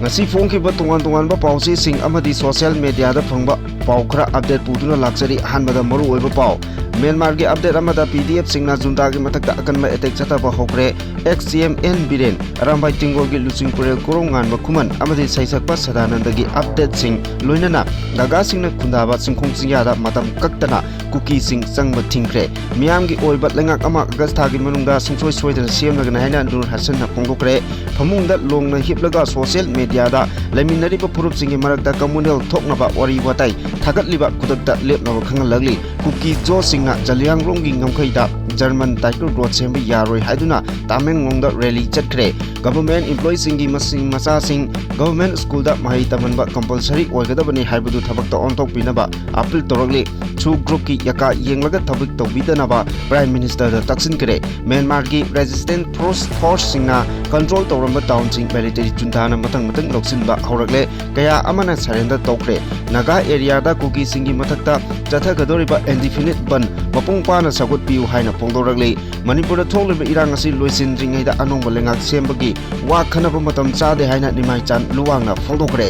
ngasi phone ki ba tungan ba pausi sing amadi social media da phangba pau khara update puduna laksari hanbada maru oiba pau Myanmar gi update amada PDF singna junta gi matakta akan ma attack chata ba hokre XCMN biren arambai tingol gi lusing purel korongan ba kuman amadi Seishskpa Sadananda gi update sing loinana gaga singna khundaba singkhong singya da matam kaktana cookie sing changba thingkre miyam gi oiba lengak ama agasta gi manungda sungsoi soidana semna haina dur hasan na phongokre phamungda longna hiplaga social media da leminari ba purup singi marakda communal thoknaba wari watai thagatliba kudakta lepnaba khangalagli cookie jo singna jaliang rongi ngamkhaida German title growth sembi yaroi haiduna Tamenglongda rally chatkre government employees singi masing masa sing government school da mahai tamanba compulsory oigadabani haibadu thabakta ontok pinaba appeal toragli chu group ki yaka yenglaga thabik tawbidanaba prime minister da taksin kre Myanmar gi resistant force singna control tawramba town sing military junta na matang loksinba horakle kaya amana surrender tokre naga area da kuki singi mathakta chathagadoriba indefinite ban mapung pana sagut piu haina pongdoragli Manipur tholiba irang asi loisindringai da anong balengak sembagi wa khanaba matam chade haina nimai chan luwangna phongdokre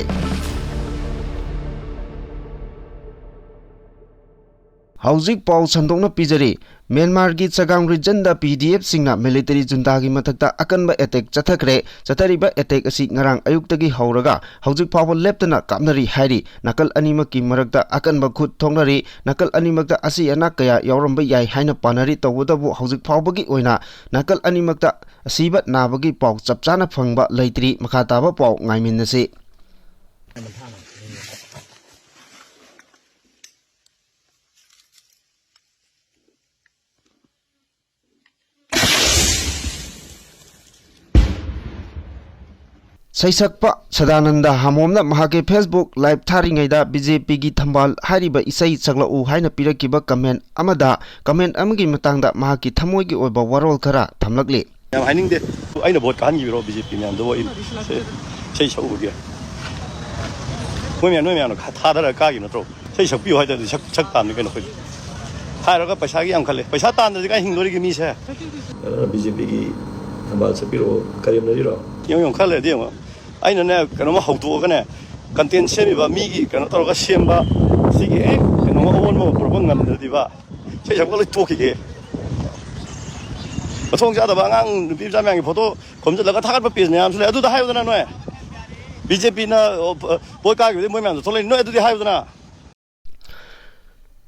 Hauzik Paul Sandokna Pijari Myanmar gi Chagang region da PDF singna military junta gi mathakta akanba attack chathakre chatariba attack asi ngarang ayuktagi hauraga hauzik pawa leptana kapnari hairi nakal anima ki marakta akanba khut thoknari nakal animakta asi anak kaya yauramba yai haina panari tawdabu hauzik pawbagi oina nakal animakta asiba nabagi paw chapchana phangba leitri makhataba paw ngaiminasi Seishskpa Sadananda Hamomna Mahake Facebook live tharingaida BJP gi thambal hariba isai chagla u haina pirakiba comment amada comment amagi matangda mahaki thamoi gi oiba warol khara thamlakli yam hainingde aina vote kan gi biro BJP nyam do sei chau gi moi mian no thadara ka gi no tro sei chau pi hoi da chak tam ni ke no khoi thara ga paisa gi am khale paisa tan da ga hingdori gi mi se BJP gi thambal chapiro karim nari ro yong khale de ma aina ne kano ma hautu ga ne content semi ba mi gi kano tor ga semba sigi kano ma on mo propang ngam de ba sei chak ko le to ki ge thong ja da ba ngang pi ja myang gi photo kom ja la ga thagat ba page ne am sule adu da hayu da na no BJP na boy ka gi moi myang so le no adu di hayu da na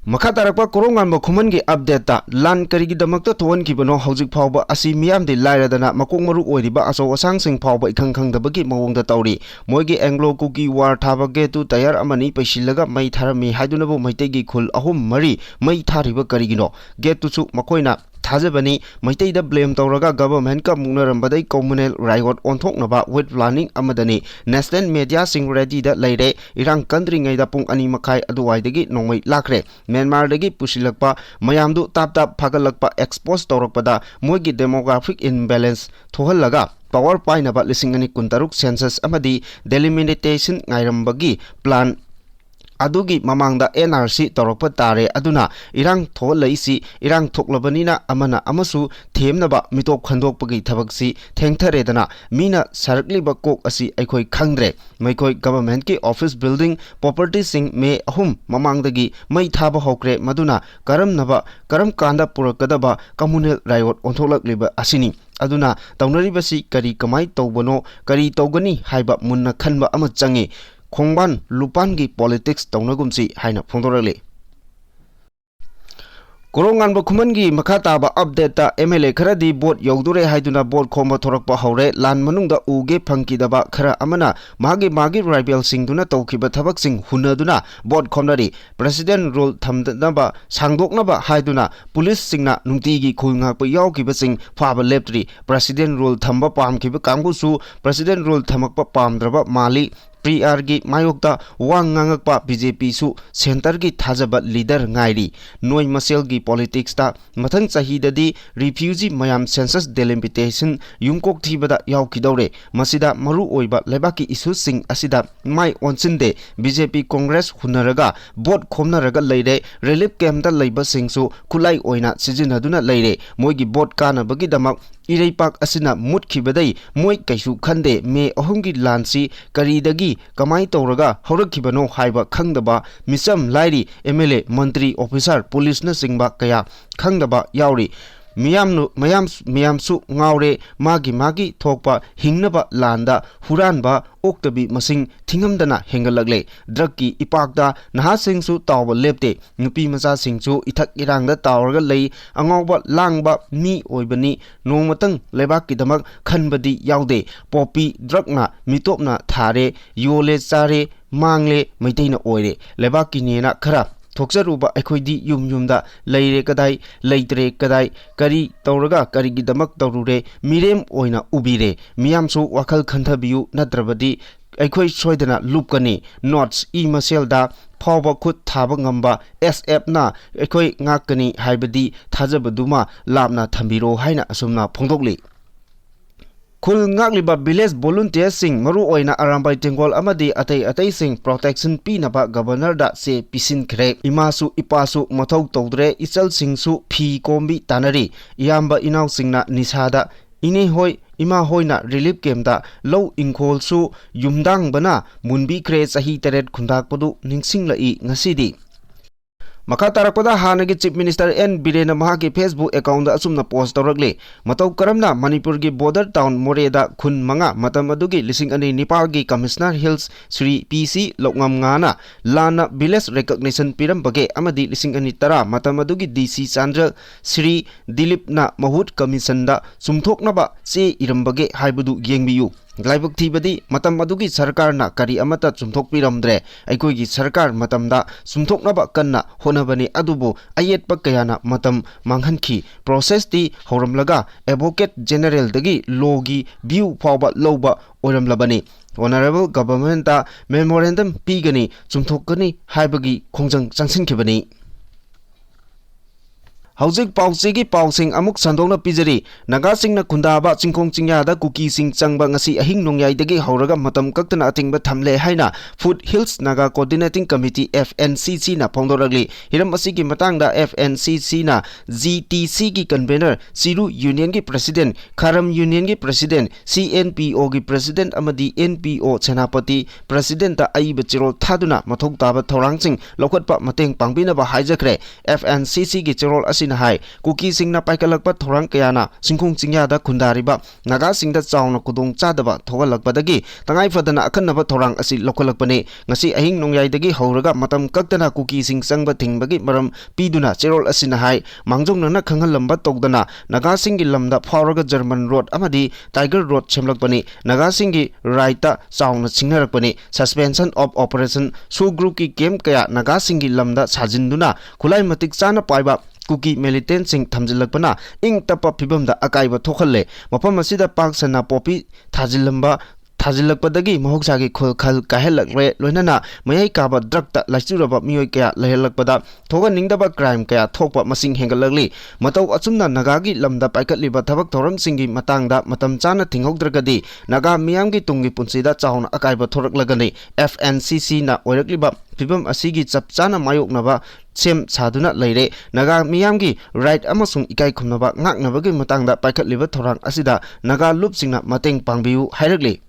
Makatarakpa korongan ba khuman gi update ta lan karigi damakta thon ki bano hauzik phawba asi miyam de lairadana makong maru oiriba aso asang sing phawba ikhang dabagi mawongda tawri moigi anglo kuki war thaba ge tu tayar amani paisilaga mai tharami haidunabu maitei gi khul ahum mari mai thariba karigino get tu chu makoina Thajabani Maitai da blame Tauraga government ka Munarambadai communal riot on Thoknaba with planning amadani national media sing ready da laire irang country ngai da pung ani makai aduwai dagi Nongmei lakre Myanmar dagi pusilakpa mayamdu tap phagalakpa expose taurakpada moigi demographic imbalance thohalaga power painaba lisingani kuntaruk census amadi delimitation ngairambagi plan Adugi mamangda NRC torokpa tare aduna irang tholaisi irang thoklabanina amana amasu themnaba mitop khandokpagi thabaksi thengtharedana mina sarakliba kok asi aikhoi khangdre maikoi government ki office building property sing me ahum mamangdagi mai thaba hokre maduna karam kanda purakadaba communal riot ontholakliba asini aduna taunaribasi kari kamai tawbano kari tawgani haiba munna khanba ama changi Khongban Lupangi politics taunagumsi haina phongdorale Korongan ba khumangi makhata ba update ta MLA kharadi bot yogdure haiduna bot khomba thorakpa haure lan manungda uge phangki daba khara amana magi rival singduna tawkiba thabak sing hunaduna bot khomnari president rule thamdaba sangdoknaba haiduna police singna nungtigi khulngak pa yawkiba sing phaba leptri president rule thamba pamkiba kanggusu president rule thamakpa pamdraba mali PR gi mayokta wangangakpa BJP su center gi thajaba leader ngairi noi masel gi politics ta mathang chahi dadi refugee mayam census delimitation yumkok thibada yaukidore masida maru oiba lebaki issue sing asida mai onsinde BJP Congress hunaraga bot khomnaraga leire relief camp da leiba singsu kulai oina sijinaduna leire moigi bot kana bagi damak इरैपाक असिना मुटखिबदै मोय कैसु खंदे मे अहुमगी लानसी करीदगी कमाई तौरगा हौरखिबनो हाइबा खंगदबा मिसम लाइरी MLA मंत्री officer police न सिंगबा कया खंगदबा यावरी मियामसु ngawre magi thokpa hingnaba landa huranba oktabi masing thingamdana hengalakle drug ki ipakda naha singsu tawba lepte nupi macha singsu ithak irangda tawraga lei angawba langba mi oibani nongmatang lebak kidamak khanbadi yaude popi drug na mitopna thare yole chare mangle maiteina oire lebak ki nena khara थोक्सरुबा अखोइदी युमदा लैरे कदाई लैत्रे कदाई करी तौरगा करीगिदमक तौरुरे Mirem ओइना उबिरे मियामसु वाखल खंथबियु नत्रबदी अखोइ सोइदना लुपकनी notes ई मसेलदा फावबा खुद थाबा ngamba SF ना अखोइ ngakani हाइबदी थाजबदुमा लापना थंबिरो हाइना असुमना फोंदोकली खुल ngakliba village volunteer sing maru oina arambai tengol amadi atei sing protection pinaba governor da se pisin khre imasu ipasu mathau tawdre ichal singsu phi kombi tanari iyamba inaw singna nisada ini hoi ima hoina relief camp da low ingkhol su yumdang bana munbi khre sahi teret khundak padu ningsingla I ngasidi Maka tarakpada hanagi Chief Minister N. Birena mahaki Facebook account da asumna post tawrakle matau karamna Manipur gi border town Moreda khun manga matam adugi lising ani Nepal gi Commissioner Hills Sri PC Lokngam ngana lana village recognition piram bage amadi lising ani tara matam adugi DC Chandra Sri Dilip na mahut commission da sumthoknaba se irambage haibudu yengbiyu Glaibuk thibadi matam adugi sarkar na kari amata sumthok piramdre aikoi gi sarkar matam da sumthoknaba kanna honabani adubu ayetpa kayana matam manghanki process ti horamlaga advocate general dagi logi view fawba loba oramlabani honorable government da memorandum pigani sumthokani haibagi khongjang changsinkhibani Haujik pausigi pausing amuk sandongna pijari naga singna khundaba chingkhong chingyada kuki sing changba ngasi ahing nongyai dagi hauraga matam kaktana atingba thamle haina Food Hills Naga Coordinating Committee FNCC na phongdoragli hiram asigi matangda FNCC na GTC gi convener Siru Union gi president Kharam Union gi president CNPO gi president amadi NPO Senapati president da aiba chirol thaduna mathok taba thorangching lokhatpa mateng pangbina ba haijakre FNCC gi chirol Hai kuki singna paikalakpa thorang kayana singkhong chingyada khundariba naga singda chawna kudong chadaba thogalakpadagi tangai fadana akhanaba thorang asi lokalakpane ngasi ahing nongyai hauraga matam kaktana kuki sing changba thingbagi maram piduna cherol asina hai mangjongna khangalamba togdana naga singi lamda phawraga German road amadi Tiger road chemlakpani naga singi raita chawna chingnarakpani suspension of operation su group ki game kaya naga singi lamda sajinduna khulai matik chana paiba Kuki militant sing thamjilakpana ing tapa phibamda akaiba thokhalle mafam asida pak sana popi thajilakpadagi mahoksagi khal kahelakre loinana mayai kaba drakta laichuraba mioi kaya lahelakpada thoga ningdaba crime kaya thokpa masing hengalakli matau achumna nagagi lamda paikatliba thabak thoram singi matangda matam chana thingokdragadi naga miyamgi tungi punsida chawna akaiba thoraklagani FNCC na oirakliba phibam asigi chapchana mayoknaba sem saduna leire naga miyamgi right amasung ikai khumnaba ngaknabagi matangda paikatliba thorang asida naga lupsingna mateng pangbiu hairakli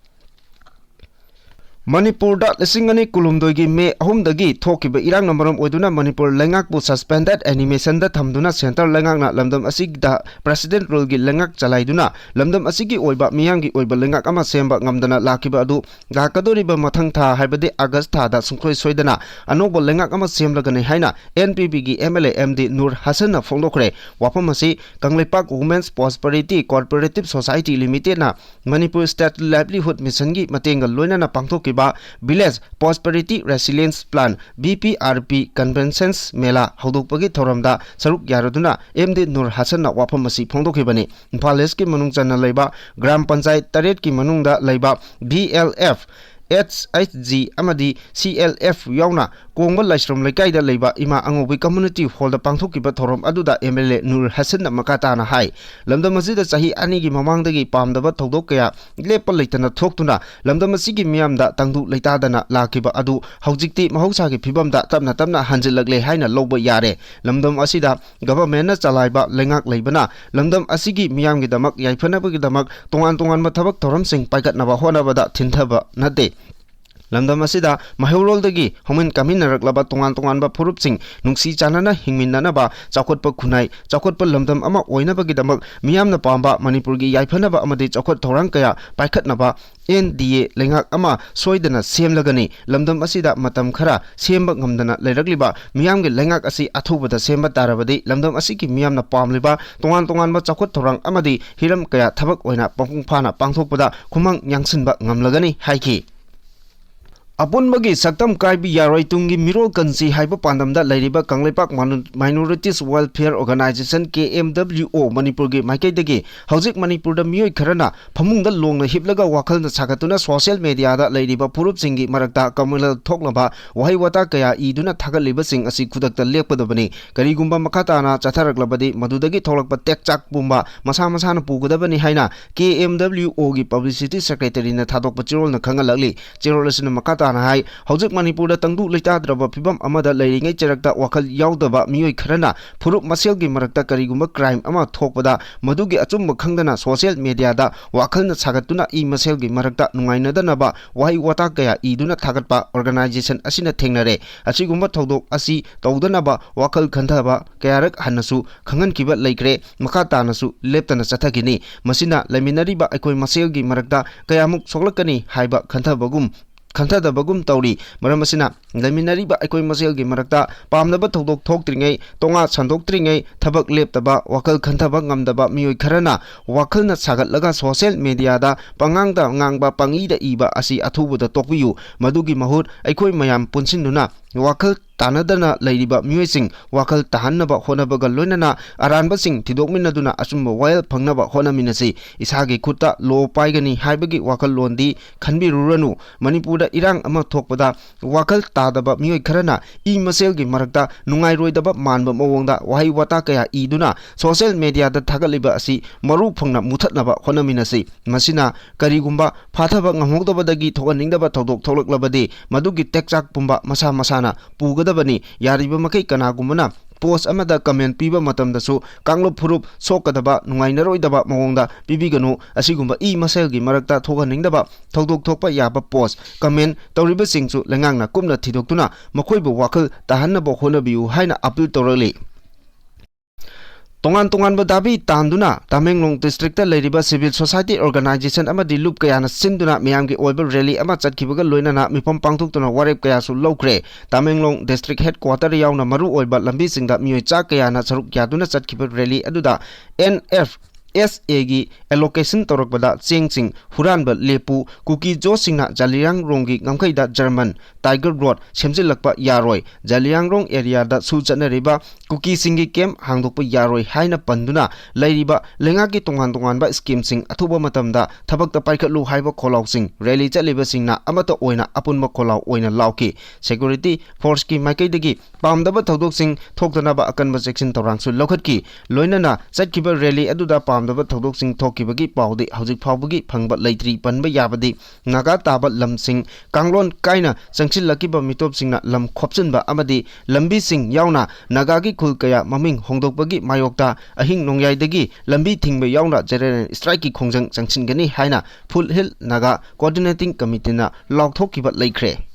Manipur da lisingani kulumdoigi me ahumdagi thokiba irang namaram oiduna Manipur lengakbu suspended animation da thamduna center lengakna lamdam asigda president rule gi lengak chalaiduna lamdam asigi oiba miyamgi oiba lengak ama semba ngamdana lakiba adu gakadoriba mathang tha haibadi August tha da sungkhoi soidana anobo lengak ama semlagani haina NPP gi MLA MD Nur Hasan na phongdokre wapamasi Kanglepak Women's Prosperity Cooperative Society Limited na Manipur State Livelihood Mission gi matenga loina na pangthoki Village Prosperity Resilience Plan BPRP Conventions Mela Haudukpagi Thoramda Saruk Yaraduna MD Nur Hasan na wapamasi phongdokhibani Imphal East ki manung channa leiba Gram Panchayat Taret ki manungda leiba BLF HHG amadi CLF yauna Kongba Laisrom Lekai Leba Ima Angobi Community Hall the Pangtokiba Torom Aduda MLA Nur Hassan Makatana Hai. Lamda Masida Sahi Anigi Mamangdagi Palm the Todokaya, Lepalitana Toktuna, Lamda Masigi Miamda, Tandu Letadana, Lakiba Adu, Haujikti Mahosaki Pibamda, Tamna Hanjelagle Haina Loba Yare, Lamdam Asida, Government Salaiba, Lengak Lebana, Lamdam Asigi Miamgi Damak, Yaipanabi Damak, Tongan Matabak Toram Sing, Pakat Navahona Bada, Tintaba, Nade. Lamdam asida Mahiroldagi, Homin Kaminaklaba Tongan Purup Sing, Nungsi Chanana, Hingminanaba, Chakotpa Kunai, Chakotpa Lamdam Ama, Oinabagidamak, Miam the Pamba, Manipurgi, Yaipanaba Amadi, Chakot Torankaya, Paikatnaba, NDA, Lengak Ama, Soidana, Siem Lagani, Lamdam asida Matam Kara, Siemba Gamdana, Leragliba, Miamgi Lengak Asi, Atuba the Semba Tarabadi, Lamdam Asiki, Miam the Palmliba, Tongan Chakot Torang Amadi, Hiram Kaya, Tabak Oina, Pangpana, Pangtopada, Kumang Yangsinba, Ngamlagani, Haiki. Upon Magi Saktam Kaibi Yaroi Tungi Miro Kansi Hyper Pandamda Ladiba Kanglepak Minorities Welfare Organization KMWO Manipurgi Makedegi Hauzik Manipur the Mui Karana Pamung the Long Hiplaga Wakal the Sakatuna social media that Ladiba Purup Singi Marakta Kamila Toklaba Waiwata Kaya Iduna Takaliba Sing Asikudak the Lepadabani Karigumba Makatana Chataraklabadi Madudagi Tolak Tekchak Bumba Masamasana Pugadabani Haina KMWO gi Publicity Secretary na Tatok Pachirol na Kangalali Chirolasin Makata Hai, Hauzik Manipur the Tandu Litadra Pibam Amada Laying Cherakta Wakal Yaudaba Mui Karana, Purup Masilgi Marakta Kariguma crime Ama Tokpada, Madugi Atum Kangana, social media da, Wakal Sagatuna E Masilgi Marakta Nuaina Danaba, Wai Watakaya Iduna Tagatpa organization Asina Tenare, Achigumba Todo Asi, Taudanaba, Wakal Kantaba, Karak Hanasu, Kangan Kiba Lakre, Makatanasu, Leptana Satakini, Masina, Laminariba Ekoi Masilgi Marakta, Kayamuk Solakani, Haiba Kantabagum. Kantha Bagum Tauri, Maramasina, Laminariba Ekoi Maselgi Marakta, Palmnaba Todok Tokringa, Tonga Sandokringa, Tabak Leptaba, Wakal Kantabangam daba Mui Karana, Wakalna Sagat Laga social media da, Pangangda Ngangba Pangida Iba Asi Atubu the Tokuyu, Madugi Mahut, Ekoi Mayam Punsinduna, Wakal Tanadana Ladiba Muising, Wakal Tahanaba Honabaga Lunana, Aranbasing, Tidominaduna Asumba Wild Pangnaba Honaminasi, Ishagi Kuta, Low Paigani, Haibagi Wakal Londi, Kanbi Ruranu, Manipura Irang Ama Tokpada, Wakal Tadaba Mui Karana, E Maselgi Marakta, Nungai Roidaba Manba Mawonda, Wahi Watakaya Iduna, social media the Tagaliba Asi, Maru Pangna Mutatnaba Honaminasi, Masina, Karigumba, Pataba Namodabadagi, Toganindaba Todok Tolok Labadi, Madugi Tekchak Pumba, Masana, Puga. Bani Yariba Makai Kanagumana post amada comment piba matam dasu Kanglo Purup Sokadaba Nuainaroidaba Mawonda Bibigano Asigumba E Maselgi Marakta Toganindaba Todok Topa Yaba post comment Toriba Singsu Langana Kumna Tidokuna Makoibu Wakal Tahanaba Honabiu Haina Apil Torali Tongan Badabi Tanduna, Tamenglong District Ladiba Civil Society Organization Amadi Loop Kayana Sinduna Miamgi Oiber Rally Amat Kibaga Luinana Mipom Pangtuna Warep Kayasu Lokre, Tamenglong District Headquarter Yauna Maru Oiba Lambising that Muicha Kayana Saruk Yaduna Satkiba Rally Aduda NF SAG allocation Torokbada Ching Huranba Lepu Kuki Josingna Jaliang Rongi Ngamkaida German Tiger Road Shemjilakpa Yaroi Jaliang Rong area da Sujana Riba Kuki Singi Kem Hangdokpa Yaroi Haina Panduna Lairiba Lengaki Tongan ba scheme sing Atuba Matamda Tabakta Paikatlu Haiba Kolau sing Rally Chaliba Singna Amata Oina Apunma Kolau Oina Lauki Security Force ki Maikaidagi Pamdaba Todok Sing Toktanaba Akanba section Torangsu Lokatki Loinana Satkiba Rally Aduda Pamdaba Todok Sing Tokibagi Paudi Hauzik Pabagi Pangba Laitri Panba Yabadi Naga Taba Lam Sing Kanglon Kaina Sangsil Lakiba Mitop Singna Lam Khopsinba Amadi Lambi Sing Yauna Nagagi Kulkaya Maming Hongdokbagi Mayokta Ahing Nongyaidagi Lambi Thingba Yauna General Strike Kongjang Sangsingani Haina Full Hill Naga Coordinating Committee na Loktokiba Laikre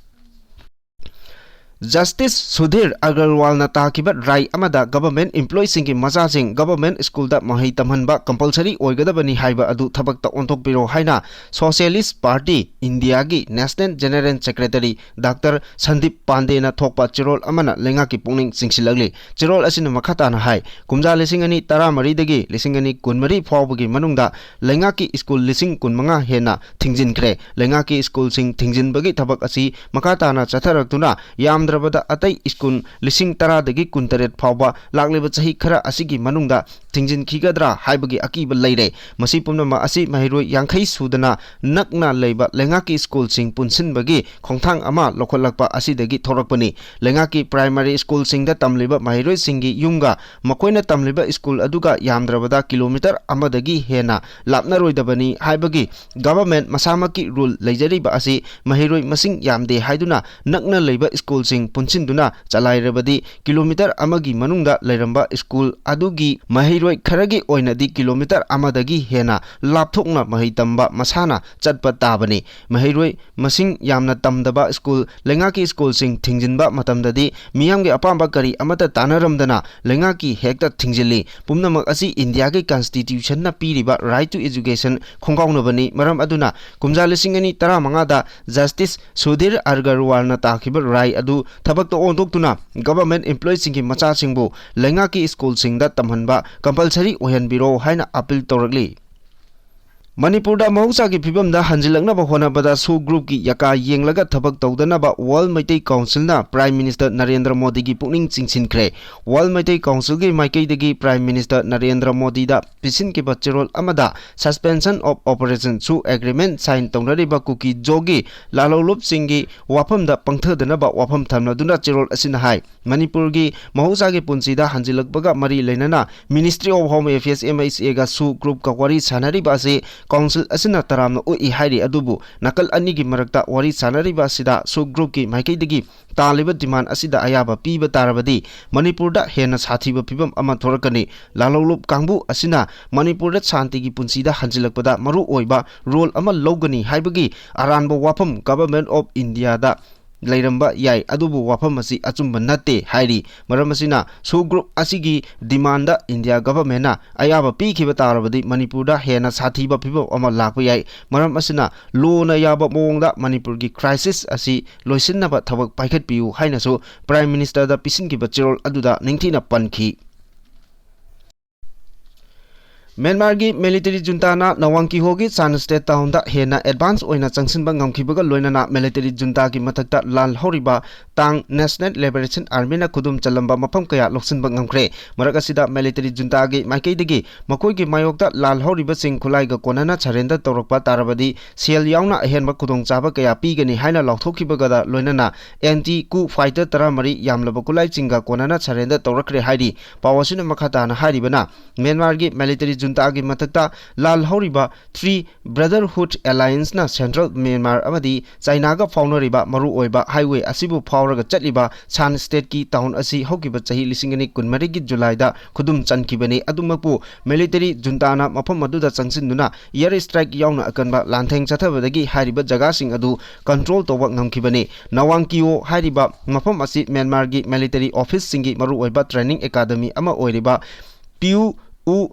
Justice Sudhir Agarwal na takibat rai amada government employees singi maza sing government school da mahai tamhanba compulsory oigadabani haiba adu thabakta ontok biro haina Socialist Party India gi National General Secretary Dr. Sandip Pandey na thokpa chirol amana lenga ki pungning singsilagli chirol asina makhata na hai kumja lisingani taramari dagi lisingani kunmari phawbagi manungda lenga ki school lising kunmanga hena thingjin kre lenga ki school sing thingjin bagi thabak asi makhata na chatharaktuna yam Atai Iskun Lising Tara degi Kuntaret Pawba Lagliba Chahi Khara Asigi Manungda tingin khigadra haibagi akiba leire masi pumnama asi mahiroi yangkhai sudana nakna leiba lengaki school sing punsin bagi khongthang ama lokholakpa asidagi thorakpani lengaki primary school sing da tamliba mahiroi singi yumga makoina tamliba school aduga yamdrabada kilometer amadagi hena lapnaroidabani haibagi government masamaki rule leijariba asi mahiroi masing yamde haiduna nakna leiba school sing punsinduna chalairabadi kilometer amagi manungda leiramba school adugi mahiroi kharagi oinadi kilometer amadagi hena lapthokna mahitamba masana chatpa tabani mahiroi masing yamna tamdaba school lengaki school sing thingjinba matamdadi miyamge apamba kari amata tanaramdana lengaki hekta thingjili pumnamak asi india ge constitution na piriba right to education khongkaunabani maram aduna kumja lisingani tara mangada justice sudhir argarwal na takhiba rai adu thabakto ondoktuna government employees singi macha singbu lengaki school singda tamhanba compulsory ohanbiro haina appeal torakli Manipur da mahausa ki phibam da hanjilakna ba hona bada su group ki yaka yenglaga thabak tawdana ba World Maitai Council na Prime Minister Narendra Modi gi pukning chingsinkhre World Maitai Council gi maikai dagi Prime Minister Narendra Modi da pisin ki bachirol amada suspension of operation su agreement sign tawnari ba kuki jogi lalolup singi wafam da pangthadana ba wafam thamna duna chirol asina hai Manipur gi mahausa gi punsi da hanjilakbaga mari leinana Ministry of Home Affairs MHA ga su group ka wari sanari ba se Council asina taramna ui hairi adubu nakal anigi marakta wari sanariba asida su group ki maikai dagi taliba demand asida ayaba piba tarabadi Manipur da hena sathiba pibam ama thorakani lalolup kangbu asina Manipur da shanti gi punsida hanjilakpada maru oiba role ama logani haibagi aranba wafam Government of India da Lairamba yai adubu wafam asi achumba natte hairi maram asina su group asigi demanda India government na ayaba pikhiba tarabadi Manipur da hena sathiba phibo ama lakpa yai maram asina lo na yaba mongda Manipur gi crisis asi loisinna ba thabak paikhat piu haina so Prime Minister da pisin ki bachirol aduda ningthina pankhi Myanmar gi military junta na nawangki hogi San State town da hena advance oina changsinba ngamkhibaga loinana military junta gi mathakta lal horiba tang National Liberation Army na khudum chalamba mafam kaya loksinba ngamkhre marak asida military junta gi maikai dagi makoi gi mayokta lal horiba sing khulai ga konana surrender torokpa tarabadi sel yauna ahenba khudong chaba kaya pigani haina lauthokhibaga da loinana anti coup fighter taramari yamlaba kulai chinga konana surrender torakre hairi pawasina makhata na haribana Myanmar gi military junta gi mathakta lal horiba 3 Brotherhood Alliance na Central Myanmar amadi China ga faunariba maru oiba highway asibu fauraga chatliba San State ki town asi hokiba chahi lisingani kunmari gi July da khudum chankibani adumapu military junta na mafam aduda changsinduna air strike yauna akanba lantheng chathabadagi hariba jaga sing adu control toba ngamkibani nawangkio hariba mafam asi Myanmar gi military office singi maru oiba training academy ama oiriba Piu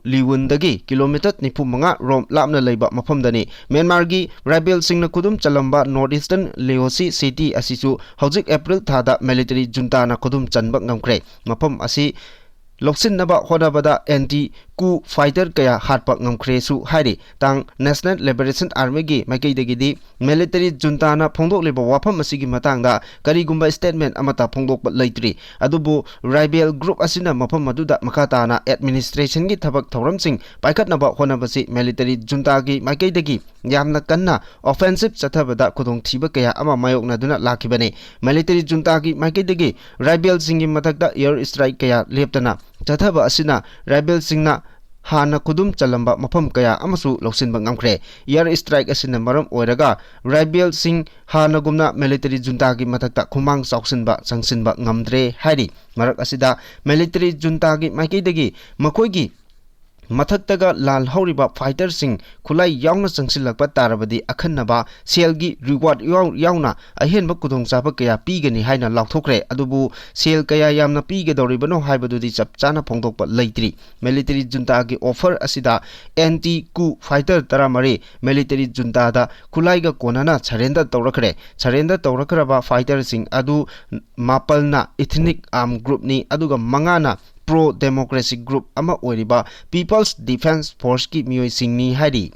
Liwundagi kilometer nipu manga rom lapna leiba mafamdani Myanmar gi rebel singna kudum chalamba northeastern Laosi city asisu hojik April thada military junta na kudum chanba ngamkre mafam asi loksin naba hodabada anti coup fighter kaya hatpa ngamkhre su hairi tang National Liberation Army gi maikai dagi military junta na phongdok leba wafam asigi matangda karigumba statement amata phongdok leitri adubu rebel group asina mafam maduda makata na administration gi thabak thoram sing paikhat naba honabasi military junta gi maikai dagi yamna kanna offensive chathabada kudong thiba kaya ama mayokna duna lakhibane military junta gi maikai dagi rebel singi mathakda air strike kaya leptana chathaba asina rebel singna hana kudum chalamba mafam kaya amasu loksinba ngamkhre air strike asina maram oiraga rebel sing hana gumna military junta gi mathakta khumang sauksinba changsinba ngamdre hairi marak asida military junta gi maikai dagi makoi gi mathaktaga lal horiba fighter sing khulai yauna changsilakpa tarabadi akhannaba selgi reward yauna ahenba kudong chaba kaya pigani haina lauthokre adubu sel kaya yamna pige doribano haibadudi chapchana phongdokpa leitri military junta gi offer asida anti coup fighter taramari military junta da khulai ga konana surrender tawrakraba fighter sing adu mapalna ethnic armed group ni aduga mangana pro democracy group ama oiriba People's Defense Force ki miyoi singni hari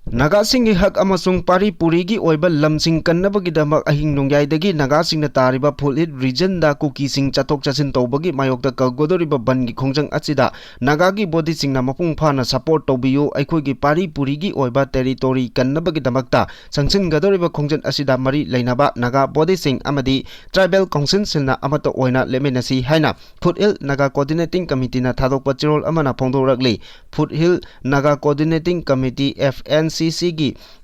Nagasingi hak amasung Manipuri gi oiba lamsing kannabagidamag ahing nongyaidagi nagasingna tariba Phulhit region da kukising chatok chasin tawbagi mayokta kagodoriba bangi khongjang achida nagagi body singna mapung phana support tawbiyu aikhoigi Manipuri gi oiba territory kannabagidamakta sangsin gadoriba khongjan asida mari leinaba naga body sing amadi tribal council silna amata oina lemenasi haina Phulhit naga coordinating committee na thadokpa chirol amana phongdorakli Phulhit naga coordinating committee FNCCगी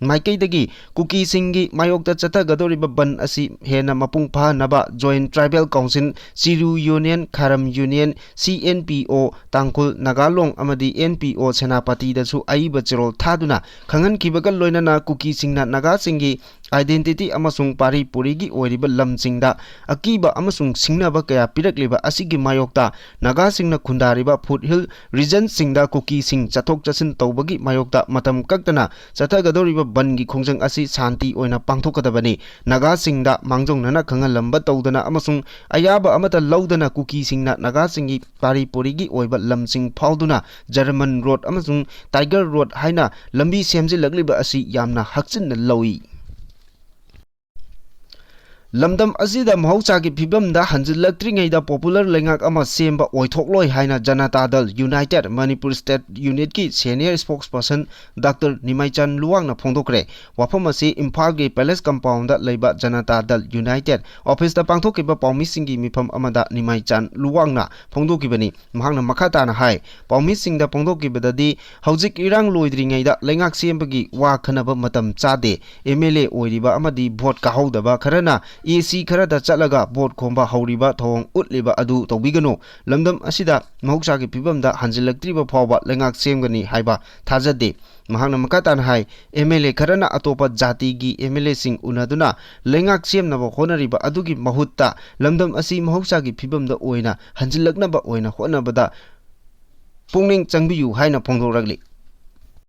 माइकैदगी कुकी सिंगी मायोक्ता चथगदोरिबा बन असि हेना मपुंग फानबा joint tribal council Chiru union Kharam union CNPO Tangkhul Nagalong अमदी NPO सेनापति दसु आइबा चिरोल थादुना खंगन किबगा लोइनाना कुकी सिंगना नागा सिंगी आइडेंटिटी अमसुंग Manipuri gi ओइरिबा लमसिंगदा अकीबा अमसुंग सिंगनाबा कया पिरकलिबा असिगी मायोक्ता नागा सिंगना खुंदारिबा Phulhit region सिंगदा कुकी सिंग चथोक चसिन तौबगी मायोक्ता मतम कक्तना चथगदोरिबा बनगी खोंजंग असि शांति ओइना पांथोकदबनी नागा सिंगदा मांगजोंगना खंगलंबा तौदना अमसुंग अयाबा अमता लौदना कुकी सिंगना नागा सिंगी Manipuri gi ओइबा लमसिंग फाउदुना जर्मन रोड अमसुंग टाइगर रोड हाइना लंबी सेमजिलगलिबा असि यामना हक्चिन लौई लमदम असिदा महौचागी फिबमदा हंजिलक्त्रिङैदा पॉपुलर लेंगाक अमा सेमबा ओइथोक्लोय हाइना Janata Dal United Manipur state unit की सीनियर स्पोक्सपर्सन डॉक्टर निमाइचान लुवांगना फोंदोक्रे वाफम असि इम्फाल गे पैलेस कंपाउंड लेबा जनता दल यूनाइटेड ऑफिस दा पांथोकिबा पाउमिसिंगी मिफम अमदा निमाइचान लुवांगना फोंदोकिबनी महांगना मखाताना हाय पाउमिसिंगदा फोंदोकिबददी हौजिक इरांग लोइद्रिङैदा लेंगाक सेमबगी वा खनबा मतम चादे MLA ओइरिबा अमदी भोट काहौदबा खरना AC खरदा चलगा बोट खोंबा हौरिबा थोंग उतलिबा अदु तौबिगनो लमदम असिदा महौचागी फिबमदा हंजिलक्त्रिबा फावबा लेंगाक सेमगनी हाइबा थाजदे महांगना मकातान हाय MLA खरना अतोपा जाति की MLA सिंग उनादुना लेंगाक सेमनबा होनरिबा अदुगी महुत्ता लमदम असि महौचागी फिबमदा ओइना हंजिलक्नबा ओइना होनबदा पुंगनिंग चंगबियु हाइना फोंदोरगली